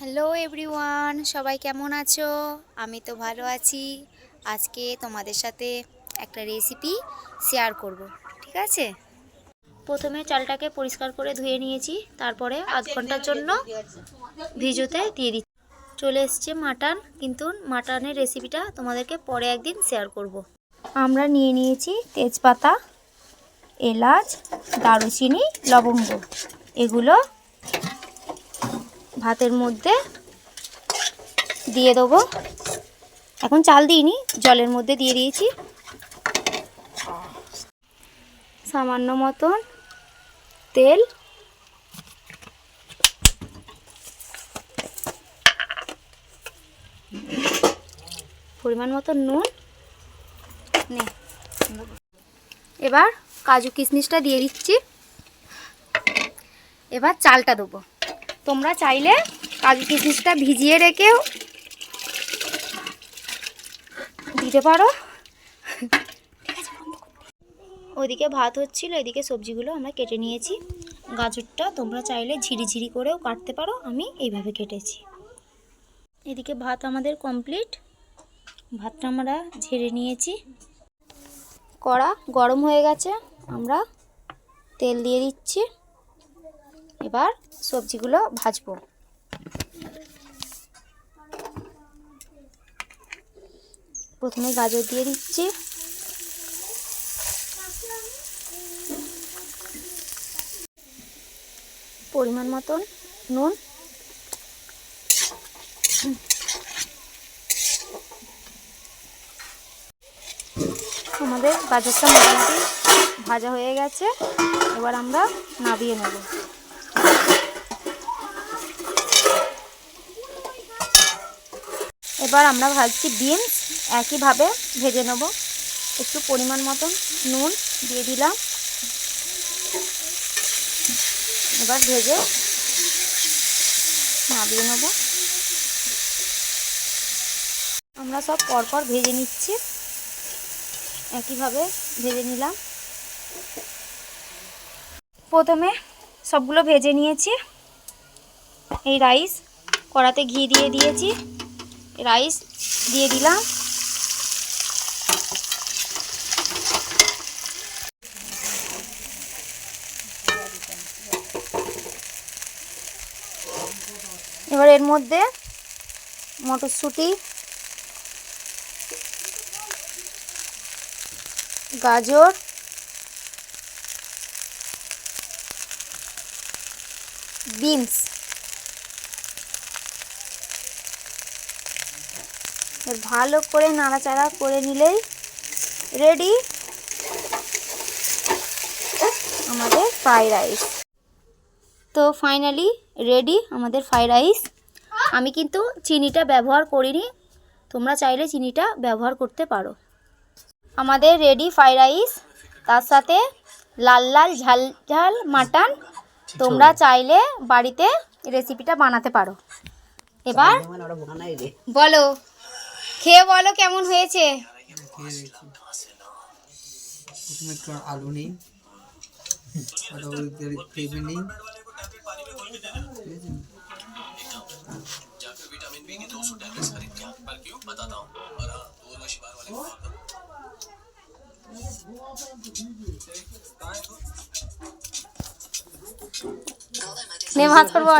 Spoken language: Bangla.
হ্যালো এভরিওয়ান, সবাই কেমন আছো? আমি তো ভালো আছি। আজকে তোমাদের সাথে একটা রেসিপি শেয়ার করব, ঠিক আছে? প্রথমে চালটাকে পরিষ্কার করে ধুয়ে নিয়েছি, তারপরে আধ ঘন্টার জন্য ভিজোতে দিয়ে দিচ্ছি। চলে এসছে মাটন, কিন্তু মাটনের রেসিপিটা তোমাদেরকে পরে একদিন শেয়ার করব। আমরা নিয়ে নিয়েছি তেজপাতা, এলাচ, দারুচিনি, লবঙ্গ। এগুলো ভাতের মধ্যে দিয়ে দেবো। এখন চাল দিইনি, জলের মধ্যে দিয়ে দিয়েছি। সামান্য মতন তেল, পরিমাণ মতো নুন। এবার কাজু কিশমিশটা দিয়ে দিচ্ছি। এবার চালটা দেবো। তোমরা চাইলে কাজু কিশমিশটা ভিজিয়ে রেখেও দিতে পারো। ওইদিকে ভাত হচ্ছিল, এদিকে সবজিগুলো আমরা কেটে নিয়েছি। গাজরটা তোমরা চাইলে ঝিরিঝিরি করেও কাটতে পারো, আমি এইভাবে কেটেছি। এদিকে ভাত আমাদের কমপ্লিট। ভাতটা আমরা ঝেড়ে নিয়েছি। কড়া গরম হয়ে গেছে, আমরা তেল দিয়ে দিচ্ছি। এবার সবজিগুলো ভাজবো। প্রথমে গাজর দিয়ে দিচ্ছি, পরিমাণ মতন নুন, আমাদের গাজরটা মোটামুটি ভাজা হয়ে গেছে। এবার আমরা নামিয়ে নেব। এবার আমরা ভাজছি বিনস, একইভাবে ভেজে নেব। একটু পরিমাণ মতন নুন দিয়ে দিলাম। এবার ভেজে নামিয়ে নেব। আমরা সব পরপর ভেজে নিচ্ছি, একইভাবে ভেজে নিলাম। প্রথমে সবগুলো ভেজে নিয়েছি। এই রাইস কড়াতে ঘি দিয়ে দিয়েছি, রাইস দিয়ে দিলাম। এবার এর মধ্যে মটরশুঁটি, গাজর, বিনস ভালো করে নাড়াচাড়া করে নিলেই রেডি আমাদের ফ্রাইড রাইস। তো ফাইনালি রেডি আমাদের ফ্রাইড রাইস। আমি কিন্তু চিনিটা ব্যবহার করিনি, তোমরা চাইলে চিনিটা ব্যবহার করতে পারো। আমাদের রেডি ফ্রাইড রাইস, তার সাথে লাল লাল ঝাল ঝাল মাটন। তোমরা চাইলে বাড়িতে রেসিপিটা বানাতে পারো। এবার বলো, খেয়ে বলো কেমন হয়েছে। আলু নেই, নেই। নে ভাত করবো।